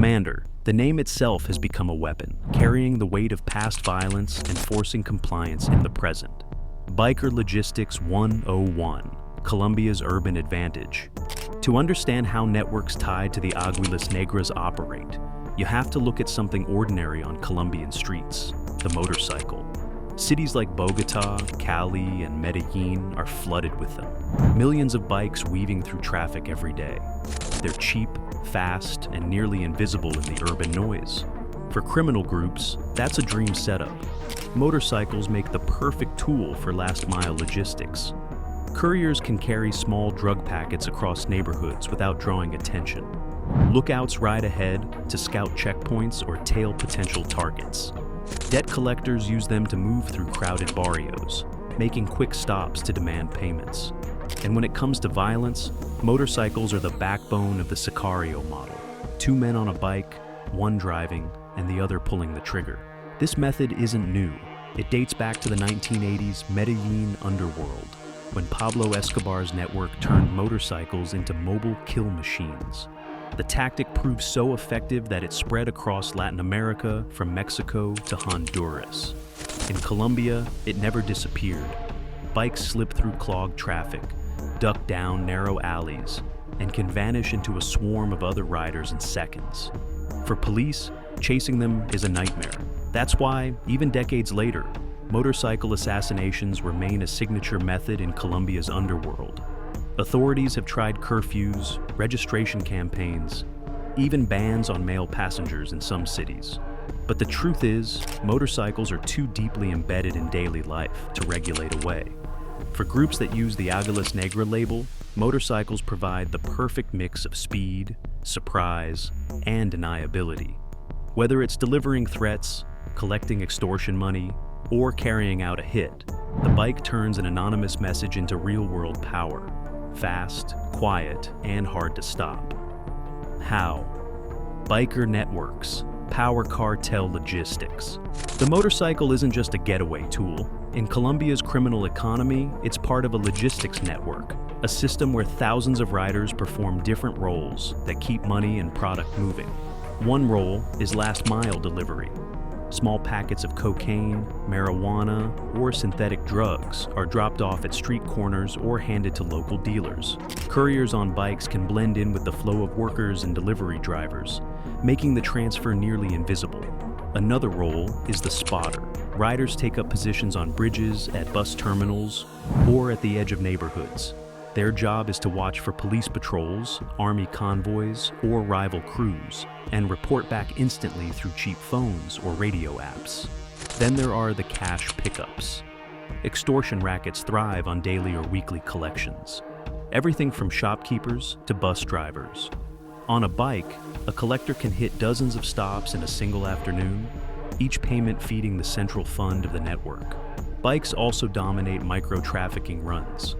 Commander, the name itself has become a weapon, carrying the weight of past violence and forcing compliance in the present. Biker Logistics 101, Colombia's urban advantage. To understand how networks tied to the Águilas Negras operate, you have to look at something ordinary on Colombian streets: the motorcycle. Cities like Bogotá, Cali, and Medellin are flooded with them. Millions of bikes weaving through traffic every day. They're cheap, fast, and nearly invisible in the urban noise. For criminal groups, that's a dream setup. Motorcycles make the perfect tool for last-mile logistics. Couriers can carry small drug packets across neighborhoods without drawing attention. Lookouts ride ahead to scout checkpoints or tail potential targets. Debt collectors use them to move through crowded barrios, making quick stops to demand payments. And when it comes to violence, motorcycles are the backbone of the Sicario model. 2 men on a bike, one driving, and the other pulling the trigger. This method isn't new. It dates back to the 1980s Medellin underworld, when Pablo Escobar's network turned motorcycles into mobile kill machines. The tactic proved so effective that it spread across Latin America, from Mexico to Honduras. In Colombia, it never disappeared. Bikes slip through clogged traffic, duck down narrow alleys, and can vanish into a swarm of other riders in seconds. For police, chasing them is a nightmare. That's why, even decades later, motorcycle assassinations remain a signature method in Colombia's underworld. Authorities have tried curfews, registration campaigns, even bans on male passengers in some cities. But the truth is, motorcycles are too deeply embedded in daily life to regulate away. For groups that use the Águilas Negras label, motorcycles provide the perfect mix of speed, surprise, and deniability. Whether it's delivering threats, collecting extortion money, or carrying out a hit, the bike turns an anonymous message into real-world power. Fast, quiet, and hard to stop. How? Biker networks, power cartel logistics. The motorcycle isn't just a getaway tool. In Colombia's criminal economy, it's part of a logistics network, a system where thousands of riders perform different roles that keep money and product moving. One role is last-mile delivery. Small packets of cocaine, marijuana, or synthetic drugs are dropped off at street corners or handed to local dealers. Couriers on bikes can blend in with the flow of workers and delivery drivers, making the transfer nearly invisible. Another role is the spotter. Riders take up positions on bridges, at bus terminals, or at the edge of neighborhoods. Their job is to watch for police patrols, army convoys, or rival crews, and report back instantly through cheap phones or radio apps. Then there are the cash pickups. Extortion rackets thrive on daily or weekly collections. Everything from shopkeepers to bus drivers. On a bike, a collector can hit dozens of stops in a single afternoon, each payment feeding the central fund of the network. Bikes also dominate micro-trafficking runs.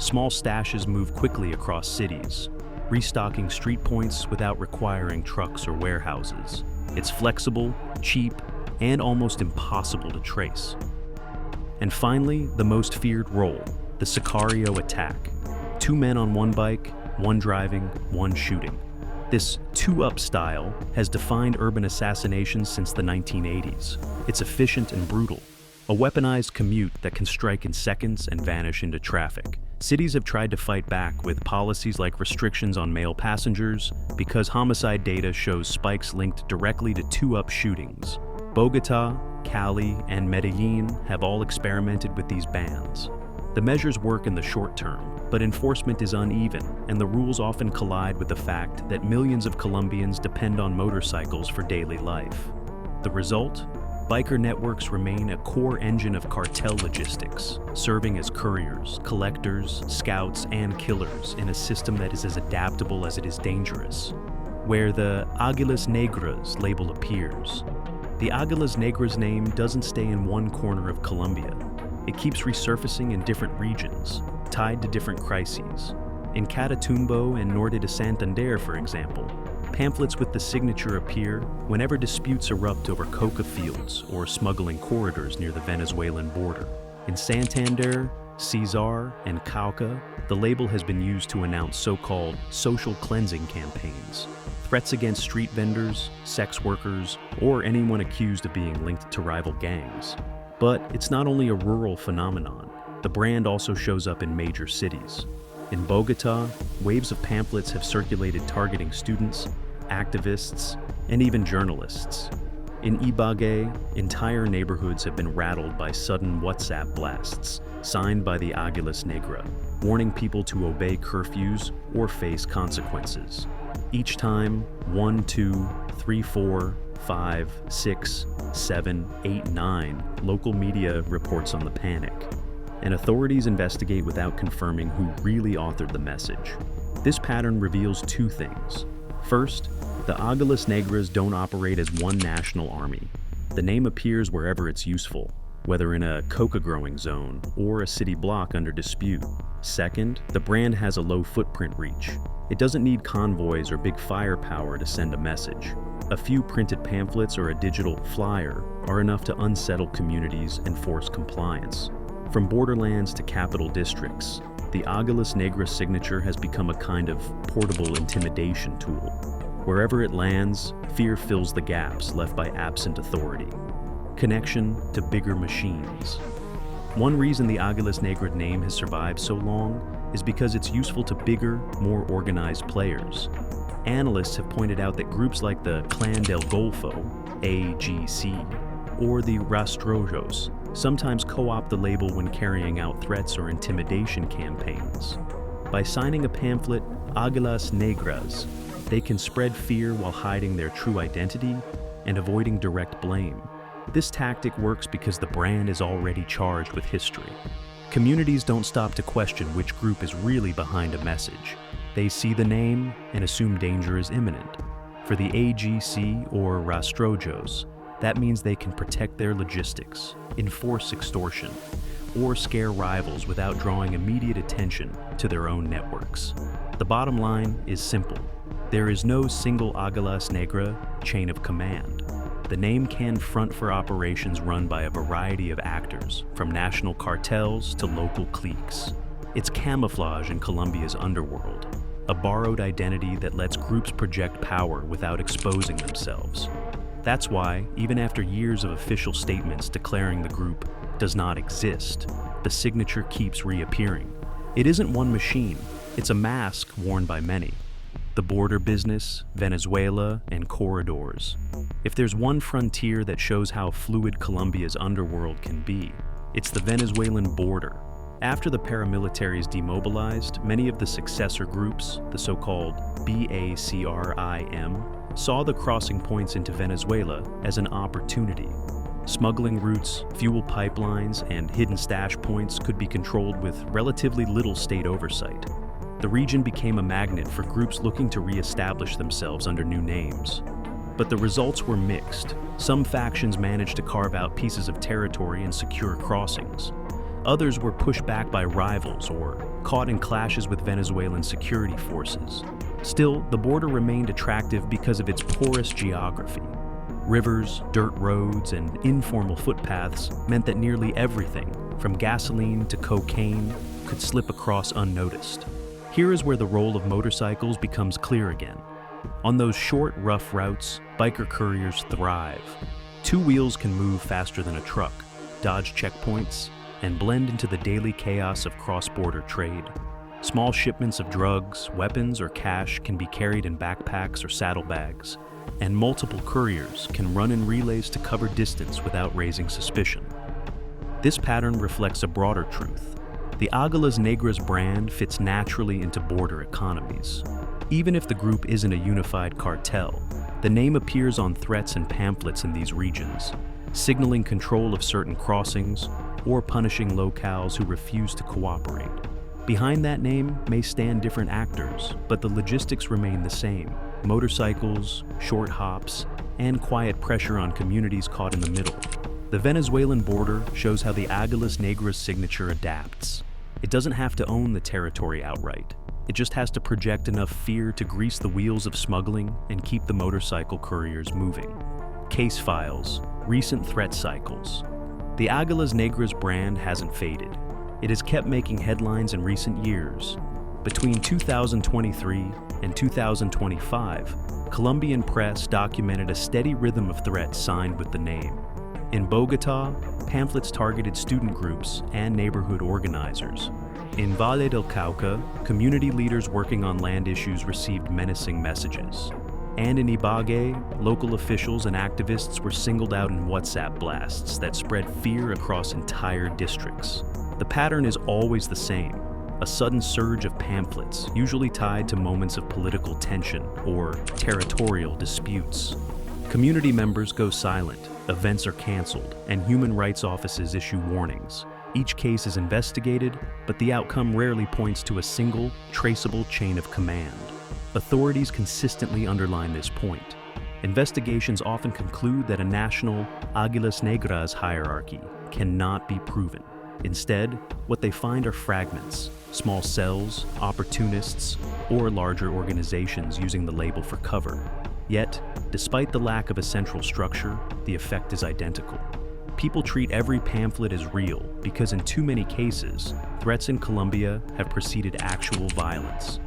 Small stashes move quickly across cities, restocking street points without requiring trucks or warehouses. It's flexible, cheap, and almost impossible to trace. And finally, the most feared role, the Sicario attack. 2 men on one bike, one driving, one shooting. This two-up style has defined urban assassinations since the 1980s. It's efficient and brutal, a weaponized commute that can strike in seconds and vanish into traffic. Cities have tried to fight back with policies like restrictions on male passengers because homicide data shows spikes linked directly to two-up shootings. Bogotá, Cali, and Medellin have all experimented with these bans. The measures work in the short term, but enforcement is uneven, and the rules often collide with the fact that millions of Colombians depend on motorcycles for daily life. The result? Biker networks remain a core engine of cartel logistics, serving as couriers, collectors, scouts, and killers in a system that is as adaptable as it is dangerous. Where the Águilas Negras label appears, the Águilas Negras name doesn't stay in one corner of Colombia. It keeps resurfacing in different regions, tied to different crises. In Catatumbo and Norte de Santander, for example, pamphlets with the signature appear whenever disputes erupt over coca fields or smuggling corridors near the Venezuelan border. In Santander, Cesar, and Cauca, the label has been used to announce so-called social cleansing campaigns, threats against street vendors, sex workers, or anyone accused of being linked to rival gangs. But it's not only a rural phenomenon. The brand also shows up in major cities. In Bogota, waves of pamphlets have circulated targeting students, activists, and even journalists. In Ibagué, entire neighborhoods have been rattled by sudden WhatsApp blasts, signed by the Águilas Negras, warning people to obey curfews or face consequences. Each time, 1, 2, 3, 4, 5, 6, 7, 8, 9 local media reports on the panic, and authorities investigate without confirming who really authored the message. This pattern reveals two things. First, the Águilas Negras don't operate as one national army. The name appears wherever it's useful, whether in a coca-growing zone or a city block under dispute. Second, the brand has a low footprint reach. It doesn't need convoys or big firepower to send a message. A few printed pamphlets or a digital flyer are enough to unsettle communities and force compliance. From borderlands to capital districts, the Águilas Negras signature has become a kind of portable intimidation tool. Wherever it lands, fear fills the gaps left by absent authority. Connection to bigger machines. One reason the Águilas Negras name has survived so long is because it's useful to bigger, more organized players. Analysts have pointed out that groups like the Clan del Golfo, AGC, or the Rastrojos sometimes co-opt the label when carrying out threats or intimidation campaigns. By signing a pamphlet, Águilas Negras, they can spread fear while hiding their true identity and avoiding direct blame. This tactic works because the brand is already charged with history. Communities don't stop to question which group is really behind a message. They see the name and assume danger is imminent. For the AGC or Rastrojos, that means they can protect their logistics, enforce extortion, or scare rivals without drawing immediate attention to their own networks. The bottom line is simple. There is no single Águilas Negras chain of command. The name can front for operations run by a variety of actors, from national cartels to local cliques. It's camouflage in Colombia's underworld, a borrowed identity that lets groups project power without exposing themselves. That's why, even after years of official statements declaring the group does not exist, the signature keeps reappearing. It isn't one machine, it's a mask worn by many. The border business, Venezuela, and corridors. If there's one frontier that shows how fluid Colombia's underworld can be, it's the Venezuelan border. After the paramilitaries demobilized, many of the successor groups, the so-called BACRIM, saw the crossing points into Venezuela as an opportunity. Smuggling routes, fuel pipelines, and hidden stash points could be controlled with relatively little state oversight. The region became a magnet for groups looking to re-establish themselves under new names. But the results were mixed. Some factions managed to carve out pieces of territory and secure crossings. Others were pushed back by rivals or caught in clashes with Venezuelan security forces. Still, the border remained attractive because of its porous geography. Rivers, dirt roads, and informal footpaths meant that nearly everything, from gasoline to cocaine, could slip across unnoticed. Here is where the role of motorcycles becomes clear again. On those short, rough routes, biker couriers thrive. Two wheels can move faster than a truck, dodge checkpoints, and blend into the daily chaos of cross-border trade. Small shipments of drugs, weapons, or cash can be carried in backpacks or saddlebags, and multiple couriers can run in relays to cover distance without raising suspicion. This pattern reflects a broader truth. The Águilas Negras brand fits naturally into border economies. Even if the group isn't a unified cartel, the name appears on threats and pamphlets in these regions, signaling control of certain crossings or punishing locals who refuse to cooperate. Behind that name may stand different actors, but the logistics remain the same: motorcycles, short hops, and quiet pressure on communities caught in the middle. The Venezuelan border shows how the Águilas Negras signature adapts. It doesn't have to own the territory outright. It just has to project enough fear to grease the wheels of smuggling and keep the motorcycle couriers moving. Case files, recent threat cycles. The Águilas Negras brand hasn't faded. It has kept making headlines in recent years, Between 2023 and 2025, Colombian press documented a steady rhythm of threats signed with the name. In Bogotá, pamphlets targeted student groups and neighborhood organizers. In Valle del Cauca, community leaders working on land issues received menacing messages. And in Ibagué, local officials and activists were singled out in WhatsApp blasts that spread fear across entire districts. The pattern is always the same: a sudden surge of pamphlets, usually tied to moments of political tension or territorial disputes. Community members go silent, events are canceled, and human rights offices issue warnings. Each case is investigated, but the outcome rarely points to a single, traceable chain of command. Authorities consistently underline this point. Investigations often conclude that a national Águilas Negras hierarchy cannot be proven. Instead, what they find are fragments, small cells, opportunists, or larger organizations using the label for cover. Yet, despite the lack of a central structure, the effect is identical. People treat every pamphlet as real because in too many cases, threats in Colombia have preceded actual violence.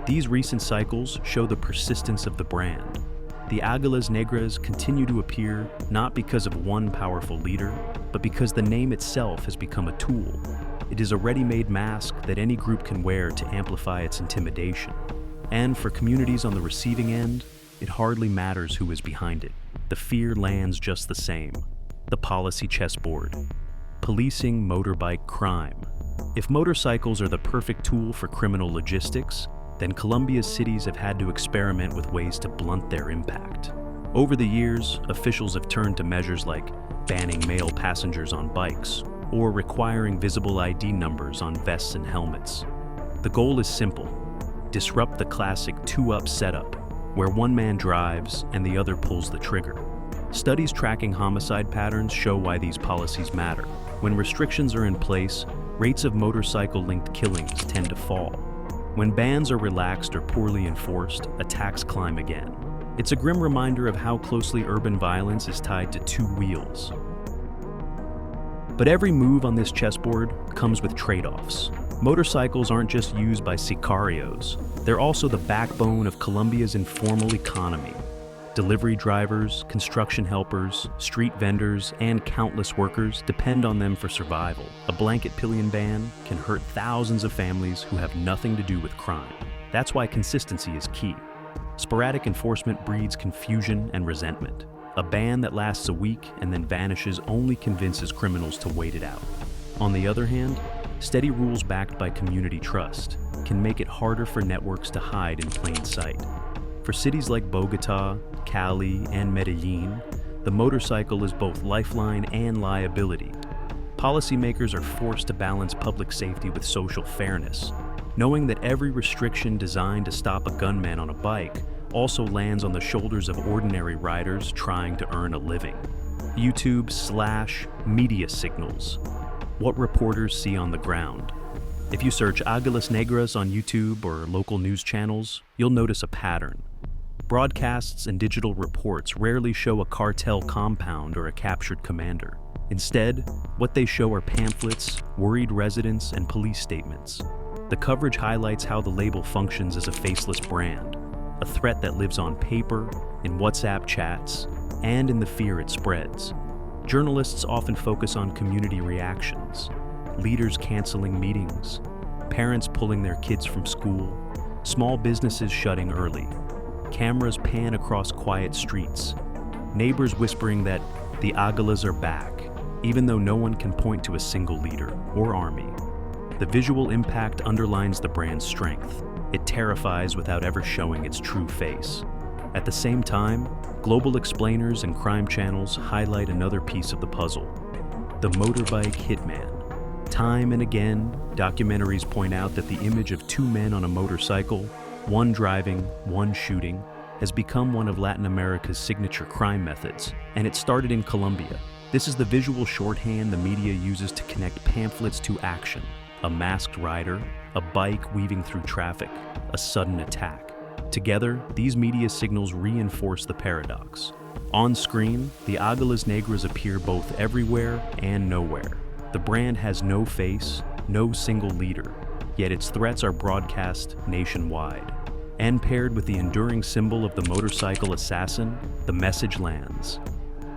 These recent cycles show the persistence of the brand. The Águilas Negras continue to appear not because of one powerful leader, but because the name itself has become a tool. It is a ready-made mask that any group can wear to amplify its intimidation. And for communities on the receiving end, it hardly matters who is behind it. The fear lands just the same. The policy chessboard. Policing motorbike crime. If motorcycles are the perfect tool for criminal logistics, then Colombia's cities have had to experiment with ways to blunt their impact. Over the years, officials have turned to measures like banning male passengers on bikes or requiring visible ID numbers on vests and helmets. The goal is simple: disrupt the classic two-up setup, where one man drives and the other pulls the trigger. Studies tracking homicide patterns show why these policies matter. When restrictions are in place, rates of motorcycle-linked killings tend to fall. When bans are relaxed or poorly enforced, attacks climb again. It's a grim reminder of how closely urban violence is tied to two wheels. But every move on this chessboard comes with trade-offs. Motorcycles aren't just used by sicarios, they're also the backbone of Colombia's informal economy. Delivery drivers, construction helpers, street vendors, and countless workers depend on them for survival. A blanket pillion ban can hurt thousands of families who have nothing to do with crime. That's why consistency is key. Sporadic enforcement breeds confusion and resentment. A ban that lasts a week and then vanishes only convinces criminals to wait it out. On the other hand, steady rules backed by community trust can make it harder for networks to hide in plain sight. For cities like Bogotá, Cali, and Medellin, the motorcycle is both lifeline and liability. Policymakers are forced to balance public safety with social fairness, knowing that every restriction designed to stop a gunman on a bike also lands on the shoulders of ordinary riders trying to earn a living. YouTube/media signals. What reporters see on the ground. If you search Águilas Negras on YouTube or local news channels, you'll notice a pattern. Broadcasts and digital reports rarely show a cartel compound or a captured commander. Instead, what they show are pamphlets, worried residents, and police statements. The coverage highlights how the label functions as a faceless brand, a threat that lives on paper, in WhatsApp chats, and in the fear it spreads. Journalists often focus on community reactions, leaders canceling meetings, parents pulling their kids from school, small businesses shutting early. Cameras pan across quiet streets, neighbors whispering that the Águilas are back, even though no one can point to a single leader or army. The visual impact underlines the brand's strength. It terrifies without ever showing its true face. At the same time, global explainers and crime channels highlight another piece of the puzzle: the motorbike hitman. Time and again, documentaries point out that the image of two men on a motorcycle, one driving, one shooting, has become one of Latin America's signature crime methods, and it started in Colombia. This is the visual shorthand the media uses to connect pamphlets to action: a masked rider, a bike weaving through traffic, a sudden attack. Together, these media signals reinforce the paradox. On screen, the Águilas Negras appear both everywhere and nowhere. The brand has no face, no single leader, yet its threats are broadcast nationwide. And paired with the enduring symbol of the motorcycle assassin, the message lands.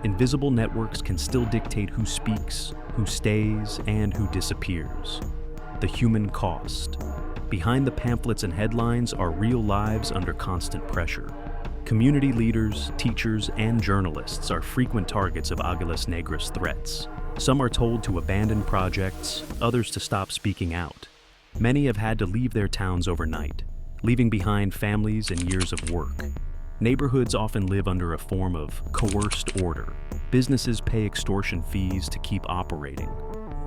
Invisible networks can still dictate who speaks, who stays, and who disappears. The human cost. Behind the pamphlets and headlines are real lives under constant pressure. Community leaders, teachers, and journalists are frequent targets of Águilas Negras threats. Some are told to abandon projects, others to stop speaking out. Many have had to leave their towns overnight, leaving behind families and years of work. Neighborhoods often live under a form of coerced order. Businesses pay extortion fees to keep operating.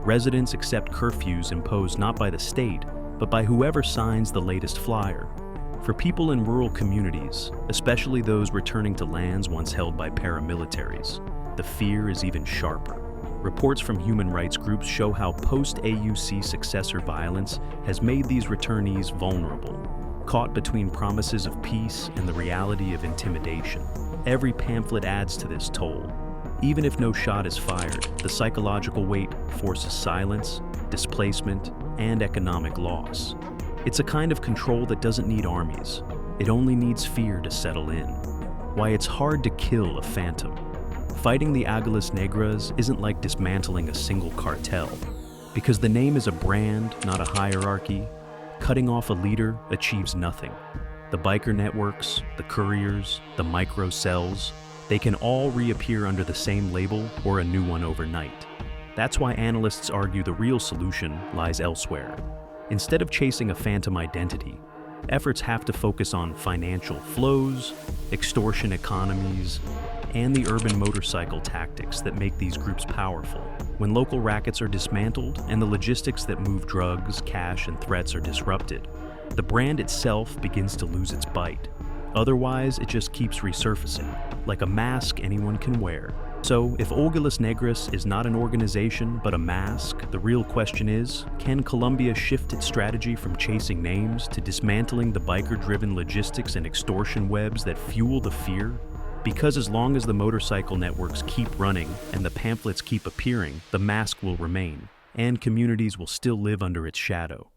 Residents accept curfews imposed not by the state, but by whoever signs the latest flyer. For people in rural communities, especially those returning to lands once held by paramilitaries, the fear is even sharper. Reports from human rights groups show how post-AUC successor violence has made these returnees vulnerable, caught between promises of peace and the reality of intimidation. Every pamphlet adds to this toll. Even if no shot is fired, the psychological weight forces silence, displacement, and economic loss. It's a kind of control that doesn't need armies. It only needs fear to settle in. Why it's hard to kill a phantom. Fighting the Águilas Negras isn't like dismantling a single cartel. Because the name is a brand, not a hierarchy, cutting off a leader achieves nothing. The biker networks, the couriers, the micro cells, they can all reappear under the same label or a new one overnight. That's why analysts argue the real solution lies elsewhere. Instead of chasing a phantom identity, efforts have to focus on financial flows, extortion economies, and the urban motorcycle tactics that make these groups powerful. When local rackets are dismantled and the logistics that move drugs, cash, and threats are disrupted, the brand itself begins to lose its bite. Otherwise, it just keeps resurfacing, like a mask anyone can wear. So, if Águilas Negras is not an organization but a mask, the real question is, can Colombia shift its strategy from chasing names to dismantling the biker-driven logistics and extortion webs that fuel the fear? Because as long as the motorcycle networks keep running and the pamphlets keep appearing, the mask will remain, and communities will still live under its shadow.